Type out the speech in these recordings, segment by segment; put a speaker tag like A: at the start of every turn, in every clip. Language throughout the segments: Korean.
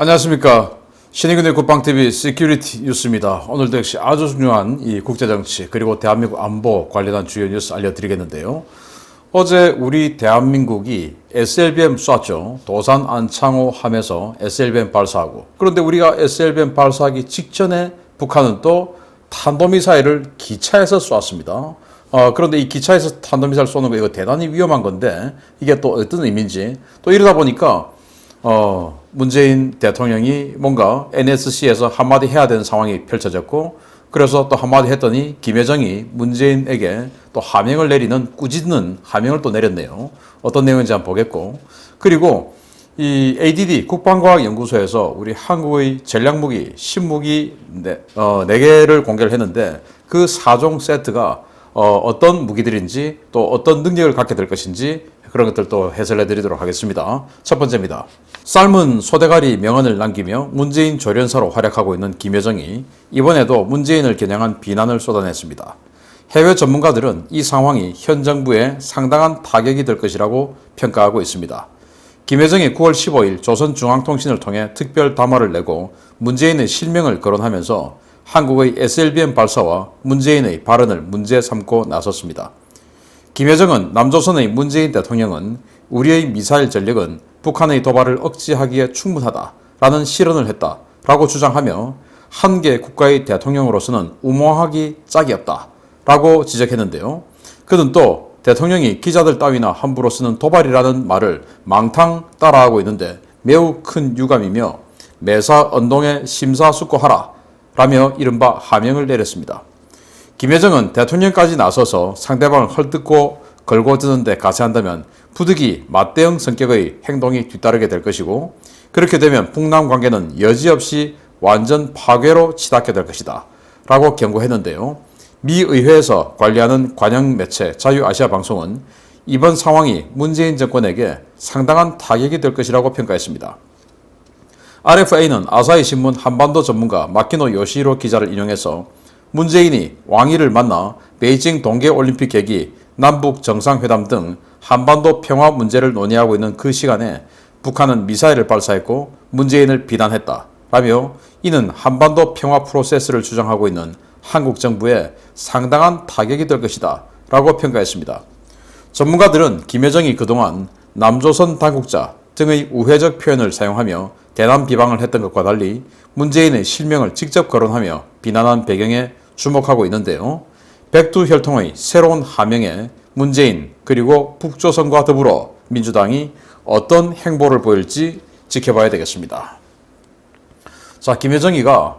A: 안녕하십니까. 신의균의 국방TV 시큐리티 뉴스입니다. 오늘도 역시 아주 중요한 이 국제정치 그리고 대한민국 안보 관련한 주요 뉴스 알려드리겠는데요. 어제 우리 대한민국이 SLBM 쐈죠. 도산 안창호 함에서 SLBM 발사하고, 그런데 우리가 SLBM 발사하기 직전에 북한은 또 탄도미사일을 기차에서 쐈습니다. 그런데 이 기차에서 탄도미사일 쏘는 거 이거 대단히 위험한 건데 이게 또 어떤 의미인지, 또 이러다 보니까 문재인 대통령이 뭔가 NSC에서 한마디 해야 되는 상황이 펼쳐졌고, 그래서 또 한마디 했더니 김여정이 문재인에게 또 하명을 내리는 꾸짖는 하명을 또 내렸네요. 어떤 내용인지 한번 보겠고, 그리고 이 ADD 국방과학연구소에서 우리 한국의 전략무기, 신무기 4개를 공개를 했는데 그 4종 세트가 어떤 무기들인지 또 어떤 능력을 갖게 될 것인지 그런 것들 또 해설해 드리도록 하겠습니다. 첫 번째입니다. 삶은 소대가리 명언을 남기며 문재인 조련사로 활약하고 있는 김여정이 이번에도 문재인을 겨냥한 비난을 쏟아냈습니다. 해외 전문가들은 이 상황이 현 정부에 상당한 타격이 될 것이라고 평가하고 있습니다. 김여정이 9월 15일 조선중앙통신을 통해 특별 담화를 내고 문재인의 실명을 거론하면서 한국의 SLBM 발사와 문재인의 발언을 문제 삼고 나섰습니다. 김여정은 남조선의 문재인 대통령은 우리의 미사일 전력은 북한의 도발을 억제하기에 충분하다라는 실언을 했다라고 주장하며 한 개 국가의 대통령으로서는 우모하기 짝이 없다라고 지적했는데요. 그는 또 대통령이 기자들 따위나 함부로 쓰는 도발이라는 말을 망탕 따라하고 있는데 매우 큰 유감이며 매사 언동에 심사숙고하라 라며 이른바 하명을 내렸습니다. 김여정은 대통령까지 나서서 상대방을 헐뜯고 걸고드는 데 가세한다면 부득이 맞대응 성격의 행동이 뒤따르게 될 것이고, 그렇게 되면 북남 관계는 여지없이 완전 파괴로 치닫게 될 것이다 라고 경고했는데요. 미 의회에서 관리하는 관영 매체 자유아시아 방송은 이번 상황이 문재인 정권에게 상당한 타격이 될 것이라고 평가했습니다. RFA는 아사히 신문 한반도 전문가 마키노 요시히로 기자를 인용해서 문재인이 왕위를 만나 베이징 동계올림픽 계기, 남북 정상회담 등 한반도 평화 문제를 논의하고 있는 그 시간에 북한은 미사일을 발사했고 문재인을 비난했다라며 이는 한반도 평화 프로세스를 주장하고 있는 한국 정부에 상당한 타격이 될 것이다 라고 평가했습니다. 전문가들은 김여정이 그동안 남조선 당국자 등의 우회적 표현을 사용하며 대남 비방을 했던 것과 달리 문재인의 실명을 직접 거론하며 비난한 배경에 주목하고 있는데요. 백두혈통의 새로운 하명에 문재인 그리고 북조선과 더불어 민주당이 어떤 행보를 보일지 지켜봐야 되겠습니다. 자, 김여정이가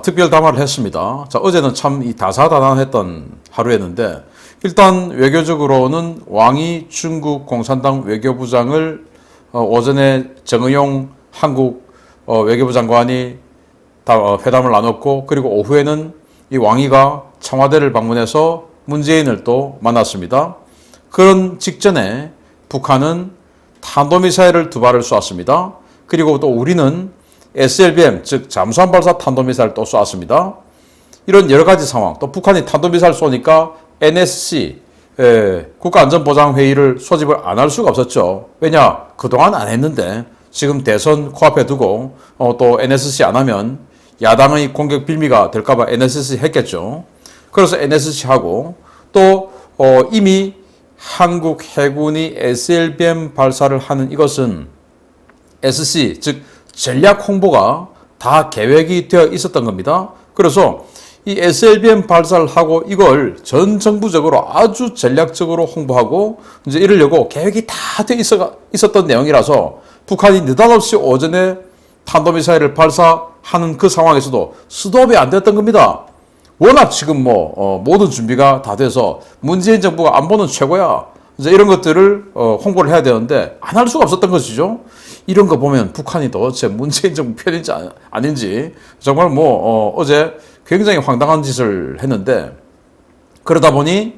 A: 특별 담화를 했습니다. 자, 어제는 참 다사다난했던 하루였는데, 일단 외교적으로는 왕이 중국 공산당 외교부장을 오전에 정의용 한국 외교부 장관이 회담을 나눴고, 그리고 오후에는 이 왕이가 청와대를 방문해서 문재인을 또 만났습니다. 그런 직전에 북한은 탄도미사일을 2발을 쏘았습니다. 그리고 또 우리는 SLBM, 즉 잠수함 발사 탄도미사일을 또 쏘았습니다. 이런 여러 가지 상황, 또 북한이 탄도미사일 쏘니까 NSC 국가안전보장회의를 소집을 안 할 수가 없었죠. 왜냐? 그동안 안 했는데 지금 대선 코앞에 두고 또 NSC 안 하면 야당의 공격 빌미가 될까봐 NSC 했겠죠. 그래서 NSC 하고, 또 이미 한국 해군이 SLBM 발사를 하는 이것은 SC, 즉 전략 홍보가 다 계획이 되어 있었던 겁니다. 그래서 이 SLBM 발사를 하고 이걸 전 정부적으로 아주 전략적으로 홍보하고 이제 이러려고 계획이 다 되어 있었던 내용이라서 북한이 느닷없이 오전에 탄도미사일을 발사하는 그 상황에서도 스톱이 안 됐던 겁니다. 워낙 지금 모든 준비가 다 돼서 문재인 정부가 안보는 최고야, 이제 이런 것들을 홍보를 해야 되는데 안 할 수가 없었던 것이죠. 이런 거 보면 북한이 도대체 문재인 정부 편인지 아닌지 정말 어제 굉장히 황당한 짓을 했는데, 그러다 보니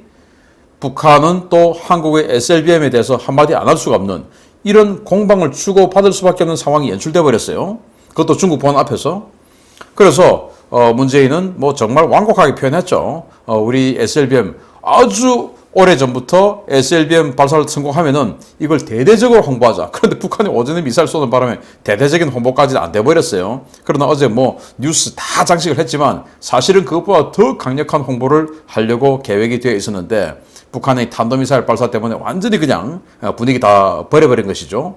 A: 북한은 또 한국의 SLBM에 대해서 한마디 안 할 수가 없는 이런 공방을 주고받을 수밖에 없는 상황이 연출돼 버렸어요. 그것도 중국 본 앞에서. 그래서 문재인은 정말 완곡하게 표현했죠. 우리 SLBM 아주 오래전부터 SLBM 발사를 성공하면은 이걸 대대적으로 홍보하자. 그런데 북한이 오전에 미사일 쏘는 바람에 대대적인 홍보까지는 안 돼버렸어요. 그러나 어제 뭐 뉴스 다 장식을 했지만 사실은 그것보다 더 강력한 홍보를 하려고 계획이 되어 있었는데 북한의 탄도미사일 발사 때문에 완전히 그냥 분위기 다 버려버린 것이죠.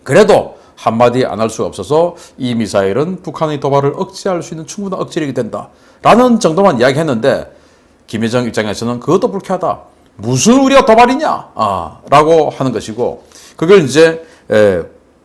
A: 그래도 한마디 안 할 수 없어서 이 미사일은 북한의 도발을 억제할 수 있는 충분한 억제력이 된다. 라는 정도만 이야기했는데 김여정 입장에서는 그것도 불쾌하다. 무슨 우리가 도발이냐? 라고 하는 것이고 그걸 이제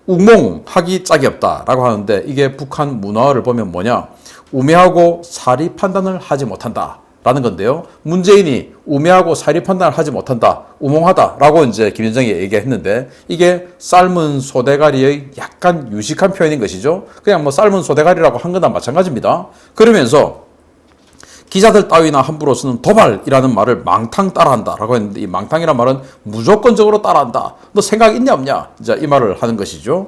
A: 웅몽하기 짝이 없다라고 하는데 이게 북한 문화를 보면 뭐냐? 우매하고 사리 판단을 하지 못한다. 라는 건데요. 문재인이 우매하고 사리 판단을 하지 못한다. 우몽하다라고 이제 김여정이 얘기했는데 이게 삶은 소대가리의 약간 유식한 표현인 것이죠. 그냥 뭐 삶은 소대가리라고 한 거나 마찬가지입니다. 그러면서 기자들 따위나 함부로 쓰는 도발이라는 말을 망탕 따라한다라고 했는데 이 망탕이라는 말은 무조건적으로 따라한다. 너 생각 있냐 없냐? 이제 이 말을 하는 것이죠.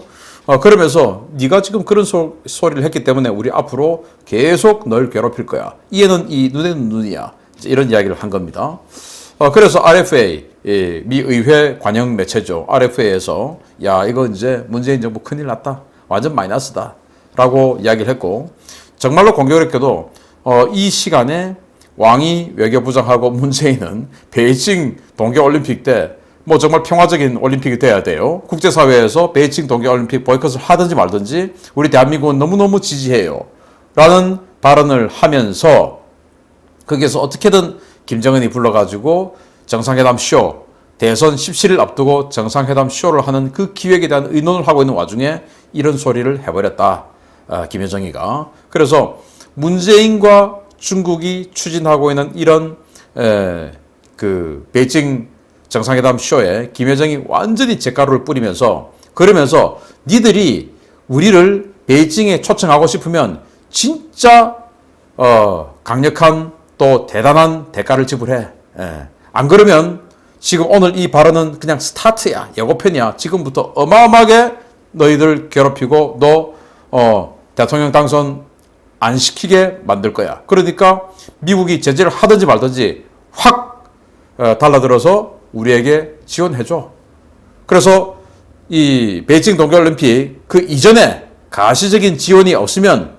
A: 그러면서 네가 지금 그런 소리를 했기 때문에 우리 앞으로 계속 널 괴롭힐 거야. 이에는 이 눈에는 눈이야. 이런 이야기를 한 겁니다. 그래서 RFA 미 의회 관영 매체죠. RFA에서 야 이거 이제 문재인 정부 큰일 났다. 완전 마이너스다라고 이야기를 했고 정말로 공교롭게도 이 시간에 왕이 외교부장하고 문재인은 베이징 동계올림픽 때 뭐 정말 평화적인 올림픽이 돼야 돼요. 국제사회에서 베이징 동계올림픽 보이콧을 하든지 말든지 우리 대한민국은 너무너무 지지해요. 라는 발언을 하면서 거기에서 어떻게든 김정은이 불러가지고 정상회담 쇼, 대선 17일 앞두고 정상회담 쇼를 하는 그 기획에 대한 의논을 하고 있는 와중에 이런 소리를 해버렸다. 김여정이가. 그래서 문재인과 중국이 추진하고 있는 이런 그 베이징 정상회담 쇼에 김여정이 완전히 잿가루를 뿌리면서 그러면서 니들이 우리를 베이징에 초청하고 싶으면 진짜 강력한 또 대단한 대가를 지불해. 안 그러면 지금 오늘 이 발언은 그냥 스타트야. 예고편이야. 지금부터 어마어마하게 너희들 괴롭히고 너 대통령 당선 안 시키게 만들 거야. 그러니까 미국이 제재를 하든지 말든지 확 달라들어서 우리에게 지원해줘. 그래서 이 베이징 동계올림픽 그 이전에 가시적인 지원이 없으면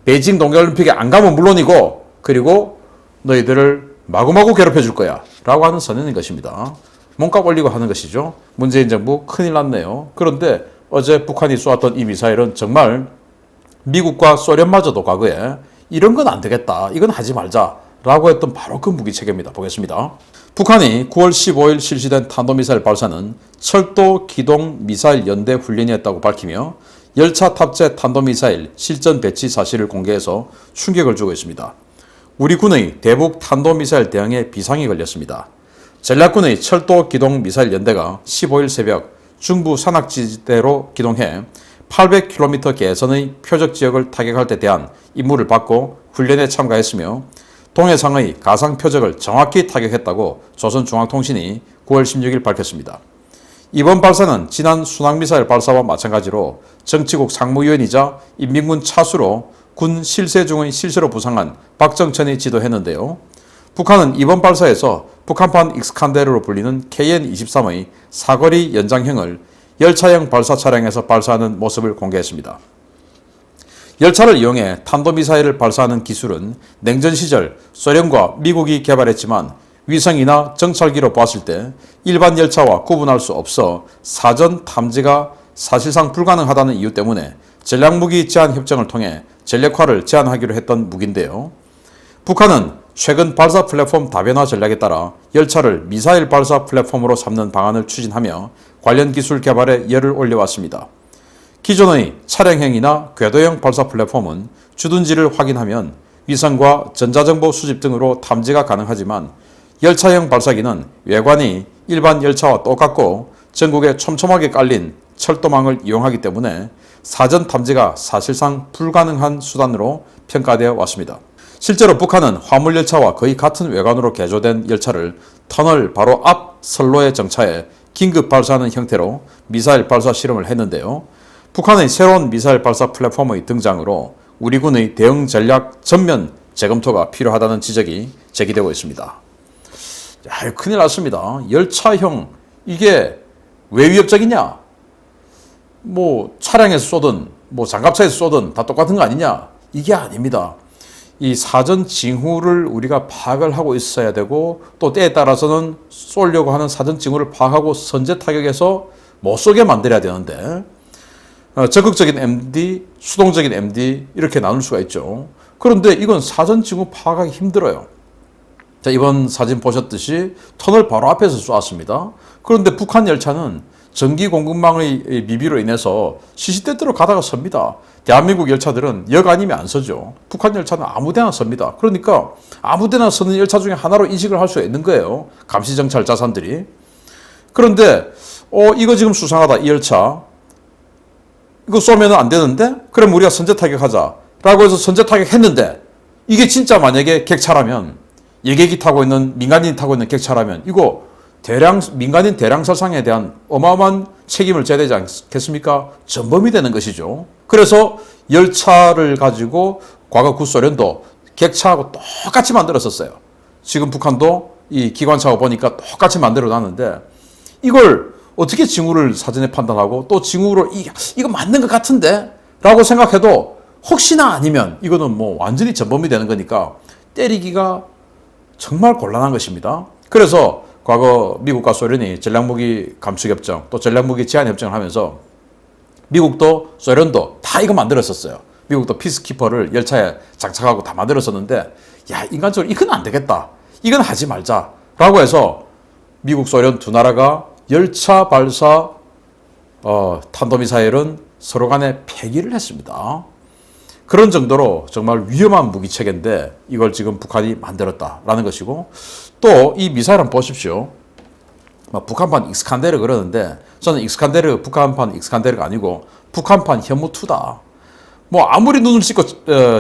A: 베이징 동계올림픽에 안 가면 물론이고 그리고 너희들을 마구마구 괴롭혀 줄 거야. 라고 하는 선언인 것입니다. 몸값 올리고 하는 것이죠. 문재인 정부 큰일 났네요. 그런데 어제 북한이 쏘았던 이 미사일은 정말 미국과 소련마저도 과거에 이런 건 안 되겠다. 이건 하지 말자. 라고 했던 바로 그 무기체계입니다. 보겠습니다. 북한이 9월 15일 실시된 탄도미사일 발사는 철도 기동 미사일 연대 훈련이었다고 밝히며 열차 탑재 탄도미사일 실전 배치 사실을 공개해서 충격을 주고 있습니다. 우리 군의 대북 탄도미사일 대응에 비상이 걸렸습니다. 전략군의 철도 기동 미사일 연대가 15일 새벽 중부 산악지대로 기동해 800km 개선의 표적 지역을 타격할 때 대한 임무를 받고 훈련에 참가했으며 동해상의 가상 표적을 정확히 타격했다고 조선중앙통신이 9월 16일 밝혔습니다. 이번 발사는 지난 순항미사일 발사와 마찬가지로 정치국 상무위원이자 인민군 차수로 군 실세 중의 실세로 부상한 박정천이 지도했는데요. 북한은 이번 발사에서 북한판 익스칸데르로 불리는 KN-23의 사거리 연장형을 열차형 발사 차량에서 발사하는 모습을 공개했습니다. 열차를 이용해 탄도미사일을 발사하는 기술은 냉전 시절 소련과 미국이 개발했지만 위성이나 정찰기로 봤을 때 일반 열차와 구분할 수 없어 사전 탐지가 사실상 불가능하다는 이유 때문에 전략무기 제한 협정을 통해 전력화를 제한하기로 했던 무기인데요. 북한은 최근 발사 플랫폼 다변화 전략에 따라 열차를 미사일 발사 플랫폼으로 삼는 방안을 추진하며 관련 기술 개발에 열을 올려왔습니다. 기존의 차량형이나 궤도형 발사 플랫폼은 주둔지를 확인하면 위성과 전자정보 수집 등으로 탐지가 가능하지만 열차형 발사기는 외관이 일반 열차와 똑같고 전국에 촘촘하게 깔린 철도망을 이용하기 때문에 사전 탐지가 사실상 불가능한 수단으로 평가되어 왔습니다. 실제로 북한은 화물열차와 거의 같은 외관으로 개조된 열차를 터널 바로 앞 선로에 정차해 긴급 발사하는 형태로 미사일 발사 실험을 했는데요. 북한의 새로운 미사일 발사 플랫폼의 등장으로 우리 군의 대응 전략 전면 재검토가 필요하다는 지적이 제기되고 있습니다. 야, 큰일 났습니다. 열차형 이게 왜 위협적이냐? 뭐 차량에서 쏘든 뭐 장갑차에서 쏘든 다 똑같은 거 아니냐? 이게 아닙니다. 이 사전 징후를 우리가 파악을 하고 있어야 되고 또 때에 따라서는 쏘려고 하는 사전 징후를 파악하고 선제 타격해서 못 쏘게 만들어야 되는데 적극적인 MD, 수동적인 MD 이렇게 나눌 수가 있죠. 그런데 이건 사전 징후 파악하기 힘들어요. 자, 이번 사진 보셨듯이 터널 바로 앞에서 쏘았습니다. 그런데 북한 열차는 전기 공급망의 미비로 인해서 시시때때로 가다가 섭니다. 대한민국 열차들은 역 아니면 안 서죠. 북한 열차는 아무데나 섭니다. 그러니까 아무데나 서는 열차 중에 하나로 인식을 할 수 있는 거예요. 감시정찰 자산들이. 그런데 이거 지금 수상하다. 이 열차. 이거 쏘면 안 되는데? 그럼 우리가 선제 타격하자. 라고 해서 선제 타격했는데 이게 진짜 만약에 객차라면 여객이 타고 있는 민간인이 타고 있는 객차라면 이거 민간인 대량 살상에 대한 어마어마한 책임을 져야 되지 않겠습니까? 전범이 되는 것이죠. 그래서 열차를 가지고 과거 구소련도 객차하고 똑같이 만들었었어요. 지금 북한도 이 기관차하고 보니까 똑같이 만들어 놨는데 이걸 어떻게 징후를 사전에 판단하고 또 징후로 이거 맞는 것 같은데? 라고 생각해도 혹시나 아니면 이거는 뭐 완전히 전범이 되는 거니까 때리기가 정말 곤란한 것입니다. 그래서 과거 미국과 소련이 전략무기 감축협정 또 전략무기 제한협정을 하면서 미국도 소련도 다 이거 만들었었어요. 미국도 피스키퍼를 열차에 장착하고 다 만들었었는데 야, 인간적으로 이건 안 되겠다. 이건 하지 말자. 라고 해서 미국, 소련 두 나라가 열차 발사 탄도미사일은 서로 간에 폐기를 했습니다. 그런 정도로 정말 위험한 무기체계인데 이걸 지금 북한이 만들었다라는 것이고 또 이 미사일 한번 보십시오. 북한판 익스칸데르 그러는데 저는 익스칸데르 북한판 익스칸데르가 아니고 북한판 현무2다. 뭐 아무리 눈을 씻고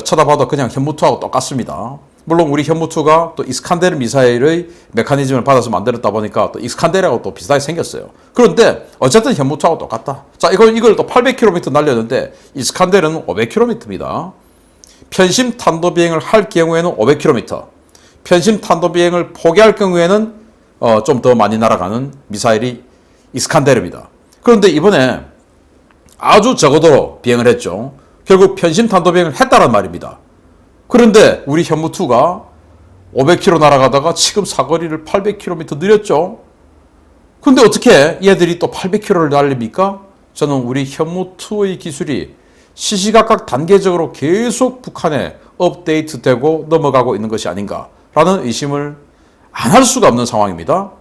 A: 쳐다봐도 그냥 현무2하고 똑같습니다. 물론 우리 현무2가 또 익스칸데르 미사일의 메커니즘을 받아서 만들었다 보니까 또 익스칸데르하고 또 비슷하게 생겼어요. 그런데 어쨌든 현무2하고 똑같다. 자, 이걸 또 800km 날렸는데 익스칸데르는 500km입니다. 편심 탄도 비행을 할 경우에는 500km. 편심 탄도 비행을 포기할 경우에는 좀 더 많이 날아가는 미사일이 익스칸데르입니다. 그런데 이번에 아주 적어도 비행을 했죠. 결국 편심 탄도 비행을 했다는 말입니다. 그런데 우리 현무2가 500km 날아가다가 지금 사거리를 800km 늘렸죠. 근데 어떻게 얘들이 또 800km를 날립니까? 저는 우리 현무2의 기술이 시시각각 단계적으로 계속 북한에 업데이트되고 넘어가고 있는 것이 아닌가라는 의심을 안 할 수가 없는 상황입니다.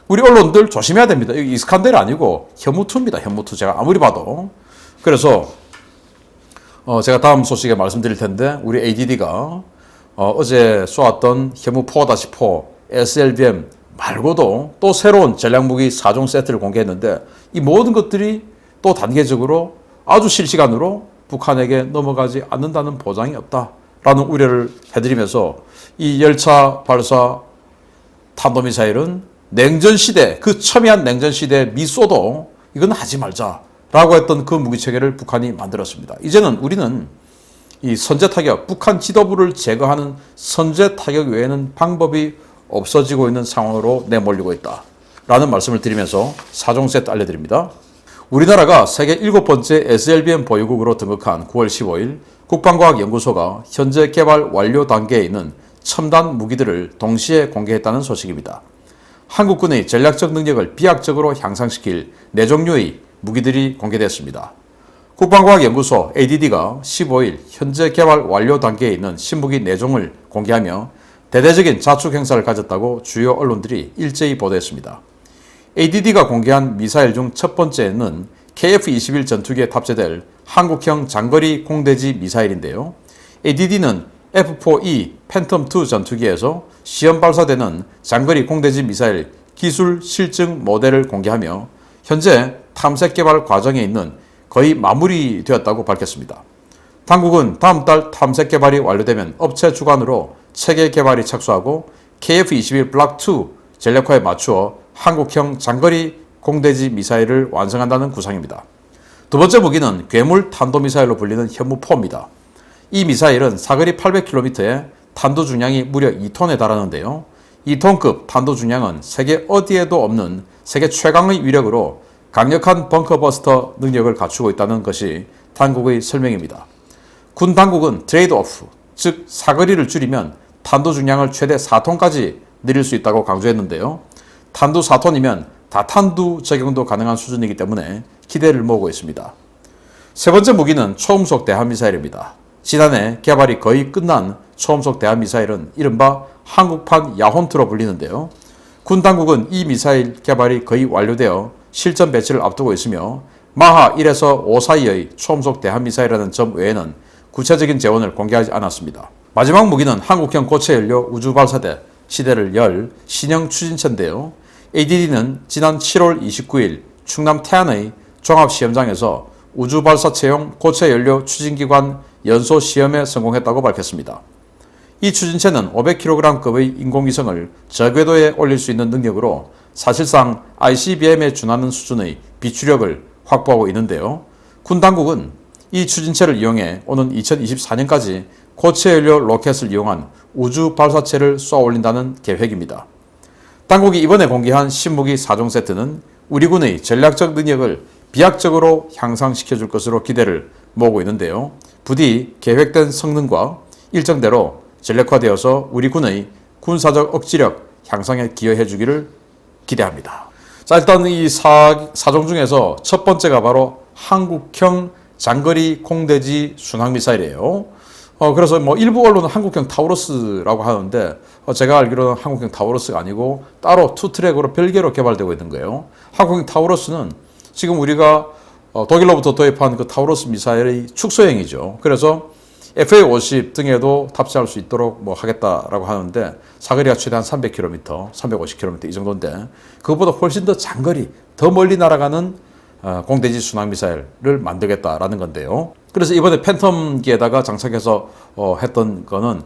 A: 우리 언론들 조심해야 됩니다. 여기 이스칸데르 아니고 현무2입니다. 현무2 제가 아무리 봐도. 그래서 제가 다음 소식에 말씀드릴 텐데 우리 ADD가 어제 쏘았던 현무 4-4 SLBM 말고도 또 새로운 전략무기 4종 세트를 공개했는데 이 모든 것들이 또 단계적으로 아주 실시간으로 북한에게 넘어가지 않는다는 보장이 없다라는 우려를 해드리면서 이 열차 발사 탄도미사일은 냉전시대 그 첨예한 냉전시대 미소도 이건 하지 말자 라고 했던 그 무기체계를 북한이 만들었습니다. 이제는 우리는 이 선제 타격, 북한 지도부를 제거하는 선제 타격 외에는 방법이 없어지고 있는 상황으로 내몰리고 있다라는 말씀을 드리면서 4종 세트 알려드립니다. 우리나라가 세계 7번째 SLBM 보유국으로 등극한 9월 15일 국방과학연구소가 현재 개발 완료 단계에 있는 첨단 무기들을 동시에 공개했다는 소식입니다. 한국군의 전략적 능력을 비약적으로 향상시킬 4종류의 무기들이 공개됐습니다. 국방과학연구소 ADD가 15일 현재 개발 완료 단계에 있는 신무기 4종을 공개하며 대대적인 자축 행사를 가졌다고 주요 언론들이 일제히 보도했습니다. ADD가 공개한 미사일 중 첫 번째는 KF-21 전투기에 탑재될 한국형 장거리 공대지 미사일인데요. ADD는 F-4E 팬텀2 전투기에서 시험 발사되는 장거리 공대지 미사일 기술 실증 모델을 공개하며 현재 탐색 개발 과정에 있는 거의 마무리되었다고 밝혔습니다. 당국은 다음 달 탐색 개발이 완료되면 업체 주관으로 체계 개발이 착수하고 KF-21 블락 2 전략화에 맞추어 한국형 장거리 공대지 미사일을 완성한다는 구상입니다. 두 번째 무기는 괴물 탄도미사일로 불리는 현무4입니다. 이 미사일은 사거리 800km에 탄도 중량이 무려 2톤에 달하는데요. 2톤급 탄도 중량은 세계 어디에도 없는 세계 최강의 위력으로 강력한 벙커버스터 능력을 갖추고 있다는 것이 당국의 설명입니다. 군 당국은 트레이드오프, 즉 사거리를 줄이면 탄도 중량을 최대 4톤까지 늘릴 수 있다고 강조했는데요. 탄두 4톤이면 다탄두 적용도 가능한 수준이기 때문에 기대를 모으고 있습니다. 세 번째 무기는 초음속 대함미사일입니다. 지난해 개발이 거의 끝난 초음속 대함미사일은 이른바 한국판 야혼트로 불리는데요. 군 당국은 이 미사일 개발이 거의 완료되어 실전 배치를 앞두고 있으며 마하 1에서 5 사이의 초음속 대함미사일이라는 점 외에는 구체적인 재원을 공개하지 않았습니다. 마지막 무기는 한국형 고체연료 우주발사대 시대를 열 신형 추진체인데요. ADD는 지난 7월 29일 충남 태안의 종합시험장에서 우주발사체용 고체연료 추진기관 연소 시험에 성공했다고 밝혔습니다. 이 추진체는 500kg급의 인공위성을 저궤도에 올릴 수 있는 능력으로 사실상 ICBM에 준하는 수준의 비추력을 확보하고 있는데요. 군 당국은 이 추진체를 이용해 오는 2024년까지 고체연료 로켓을 이용한 우주 발사체를 쏘아 올린다는 계획입니다. 당국이 이번에 공개한 신무기 4종 세트는 우리 군의 전략적 능력을 비약적으로 향상시켜줄 것으로 기대를 모으고 있는데요. 부디 계획된 성능과 일정대로 전략화되어서 우리 군의 군사적 억지력 향상에 기여해 주기를 기대합니다. 자, 일단 이 4종 중에서 첫 번째가 바로 한국형 장거리 공대지 순항미사일이에요. 그래서 뭐 일부 언론은 한국형 타우러스라고 하는데 제가 알기로는 한국형 타우러스가 아니고 따로 투트랙으로 별개로 개발되고 있는 거예요. 한국형 타우러스는 지금 우리가 독일로부터 도입한 그 타우러스 미사일의 축소형이죠. 그래서 FA-50 등에도 탑재할 수 있도록 뭐 하겠다라고 하는데 사거리가 최대한 300km, 350km 이 정도인데 그것보다 훨씬 더 장거리, 더 멀리 날아가는 공대지 순항미사일을 만들겠다라는 건데요. 그래서 이번에 팬텀기에다가 장착해서 했던 거는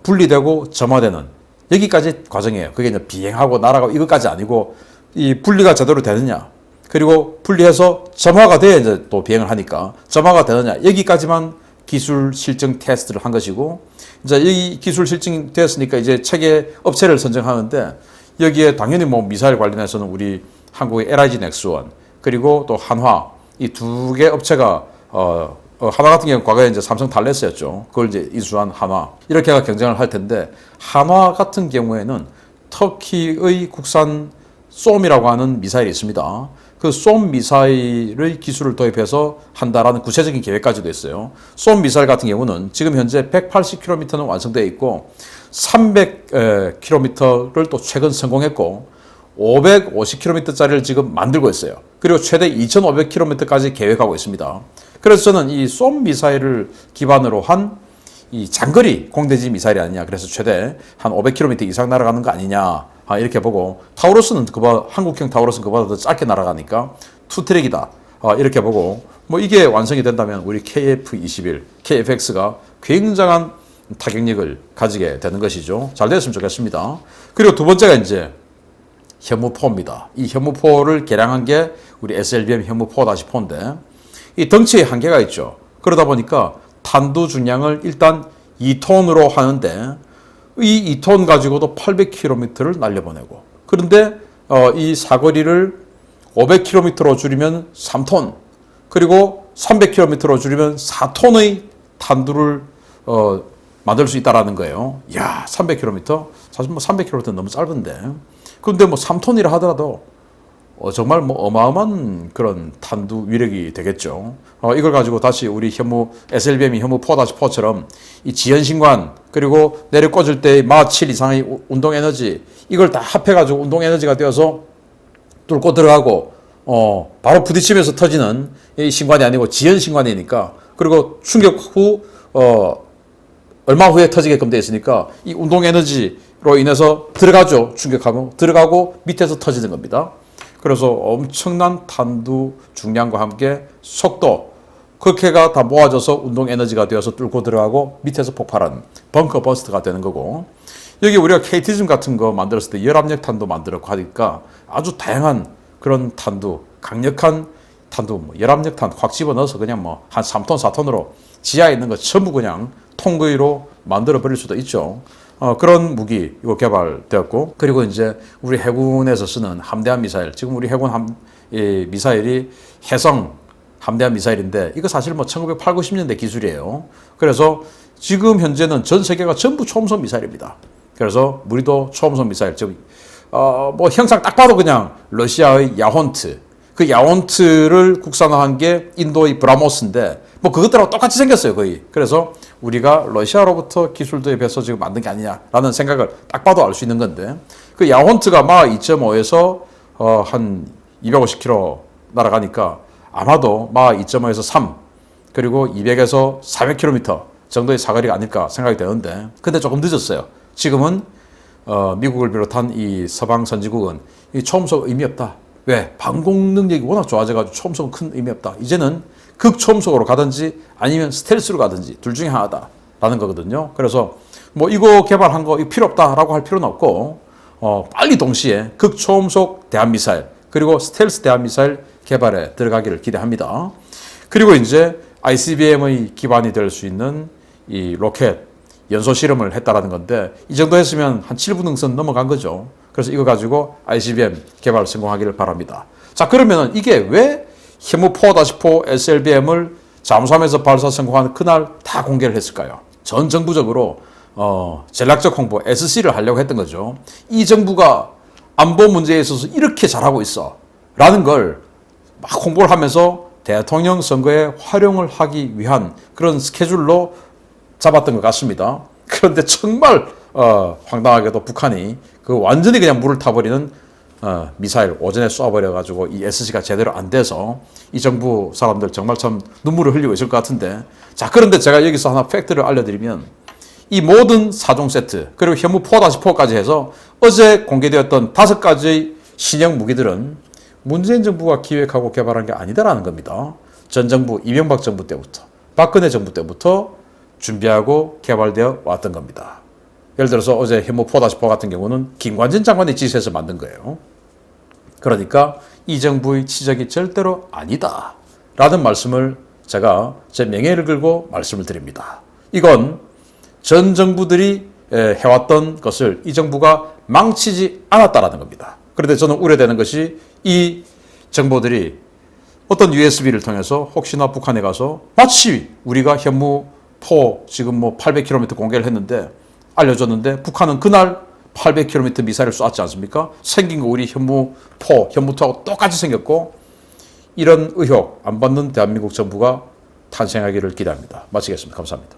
A: 분리되고 점화되는 여기까지 과정이에요. 그게 이제 비행하고 날아가고 이것까지 아니고 이 분리가 제대로 되느냐 그리고 분리해서 점화가 돼야 이제 또 비행을 하니까 점화가 되느냐 여기까지만 기술 실증 테스트를 한 것이고 이제 이 기술 실증이 되었으니까 이제 체계 업체를 선정하는데 여기에 당연히 뭐 미사일 관련해서는 우리 한국의 LIG 넥스원 그리고 또 한화 이 두 개 업체가 한화 같은 경우는 과거에 이제 삼성 탈레스였죠. 그걸 이제 이수한 한화 이렇게가 경쟁을 할 텐데 한화 같은 경우에는 터키의 국산 쏨이라고 하는 미사일이 있습니다. 그 쏨 미사일의 기술을 도입해서 한다라는 구체적인 계획까지도 있어요. 쏨 미사일 같은 경우는 지금 현재 180km는 완성되어 있고 300km를 또 최근 성공했고 550km짜리를 지금 만들고 있어요. 그리고 최대 2500km까지 계획하고 있습니다. 그래서 저는 이 쏨 미사일을 기반으로 한 이 장거리 공대지 미사일이 아니냐. 그래서 최대 한 500km 이상 날아가는 거 아니냐. 이렇게 보고 타우러스는 한국형 타우러스는 그보다 더 짧게 날아가니까 투트랙이다. 이렇게 보고 뭐 이게 완성이 된다면 우리 KF-21, KF-X가 굉장한 타격력을 가지게 되는 것이죠. 잘 됐으면 좋겠습니다. 그리고 두 번째가 이제 현무포입니다. 이 현무포를 개량한 게 우리 SLBM 현무4-4인데 이 덩치에 한계가 있죠. 그러다 보니까 탄두 중량을 일단 2톤으로 하는데 이 2톤 가지고도 800km를 날려보내고 그런데 이 사거리를 500km로 줄이면 3톤 그리고 300km로 줄이면 4톤의 탄두를 만들 수 있다라는 거예요. 이야, 300km? 사실 뭐 300km는 너무 짧은데 그런데 뭐 3톤이라 하더라도 정말 뭐 어마어마한 그런 탄두 위력이 되겠죠. 이걸 가지고 다시 우리 SLBM이 현무4-4처럼 이 지연신관 그리고 내려 꽂을 때 마 7 이상의 운동 에너지 이걸 다 합해가지고 운동 에너지가 되어서 뚫고 들어가고 바로 부딪히면서 터지는 이 신관이 아니고 지연신관이니까 그리고 충격 후 얼마 후에 터지게끔 되어 있으니까 이 운동 에너지로 인해서 들어가죠. 충격하고 들어가고 밑에서 터지는 겁니다. 그래서 엄청난 탄두 중량과 함께 속도 그렇게가 다 모아져서 운동 에너지가 되어서 뚫고 들어가고 밑에서 폭발하는 벙커 버스트가 되는 거고 여기 우리가 KT즘 같은 거 만들었을 때 열압력 탄도 만들었고 하니까 아주 다양한 그런 탄두 강력한 탄두 열압력 탄 확 집어넣어서 그냥 뭐 한 3톤 4톤으로 지하에 있는 거 전부 그냥 통구이로 만들어 버릴 수도 있죠. 그런 무기 이거 개발되었고, 그리고 이제 우리 해군에서 쓰는 함대함 미사일, 지금 우리 해군 이 미사일이 해성 함대함 미사일인데 이거 사실 뭐 1980, 90년대 기술이에요. 그래서 지금 현재는 전 세계가 전부 초음속 미사일입니다. 그래서 우리도 초음속 미사일, 즉 뭐 형상 딱 봐도 그냥 러시아의 야혼트, 그 야혼트를 국산화한 게 인도의 브라모스인데 뭐 그것들하고 똑같이 생겼어요, 거의. 그래서 우리가 러시아로부터 기술 도입해서 지금 만든 게 아니냐라는 생각을 딱 봐도 알 수 있는 건데, 그 야혼트가 막 2.5에서 한 250km 날아가니까 아마도 막 2.5에서 3, 그리고 200에서 400km 정도의 사거리가 아닐까 생각이 되는데, 근데 조금 늦었어요. 지금은 미국을 비롯한 이 서방 선진국은 이 초음속 의미 없다. 왜? 방공 능력이 워낙 좋아져가지고 초음속은 큰 의미 없다. 이제는 극초음속으로 가든지 아니면 스텔스로 가든지 둘 중에 하나다라는 거거든요. 그래서 뭐 이거 개발한 거 이거 필요 없다라고 할 필요는 없고, 빨리 동시에 극초음속 대한미사일 그리고 스텔스 대한미사일 개발에 들어가기를 기대합니다. 그리고 이제 ICBM의 기반이 될 수 있는 이 로켓 연소 실험을 했다라는 건데, 이 정도 했으면 한 7분 능선 넘어간 거죠. 그래서 이거 가지고 ICBM 개발 성공하기를 바랍니다. 자, 그러면 이게 왜 현무 4-4 SLBM을 잠수함에서 발사 성공한 그날 다 공개를 했을까요? 전 정부적으로 전략적 홍보 SC를 하려고 했던 거죠. 이 정부가 안보 문제에 있어서 이렇게 잘하고 있어 라는 걸 막 홍보를 하면서 대통령 선거에 활용을 하기 위한 그런 스케줄로 잡았던 것 같습니다. 그런데 정말 황당하게도 북한이 그 완전히 그냥 물을 타버리는 미사일 오전에 쏴버려가지고 이 SC가 제대로 안 돼서 이 정부 사람들 정말 참 눈물을 흘리고 있을 것 같은데, 자, 그런데 제가 여기서 하나 팩트를 알려드리면, 이 모든 4종 세트 그리고 현무 4-4까지 해서 어제 공개되었던 5가지의 신형 무기들은 문재인 정부가 기획하고 개발한 게 아니다라는 겁니다. 전 정부 이명박 정부 때부터, 박근혜 정부 때부터 준비하고 개발되어 왔던 겁니다. 예를 들어서 어제 현무 4-4 같은 경우는 김관진 장관이 지시해서 만든 거예요. 그러니까 이 정부의 치적이 절대로 아니다 라는 말씀을 제가 제 명예를 걸고 말씀을 드립니다. 이건 전 정부들이 해왔던 것을 이 정부가 망치지 않았다라는 겁니다. 그런데 저는 우려되는 것이 이 정보들이 어떤 USB를 통해서 혹시나 북한에 가서 마치 우리가 현무 4 지금 뭐 800km 공개를 했는데 알려줬는데 북한은 그날 800km 미사일을 쐈지 않습니까? 생긴 거 우리 현무 2하고 똑같이 생겼고, 이런 의혹 안 받는 대한민국 정부가 탄생하기를 기대합니다. 마치겠습니다. 감사합니다.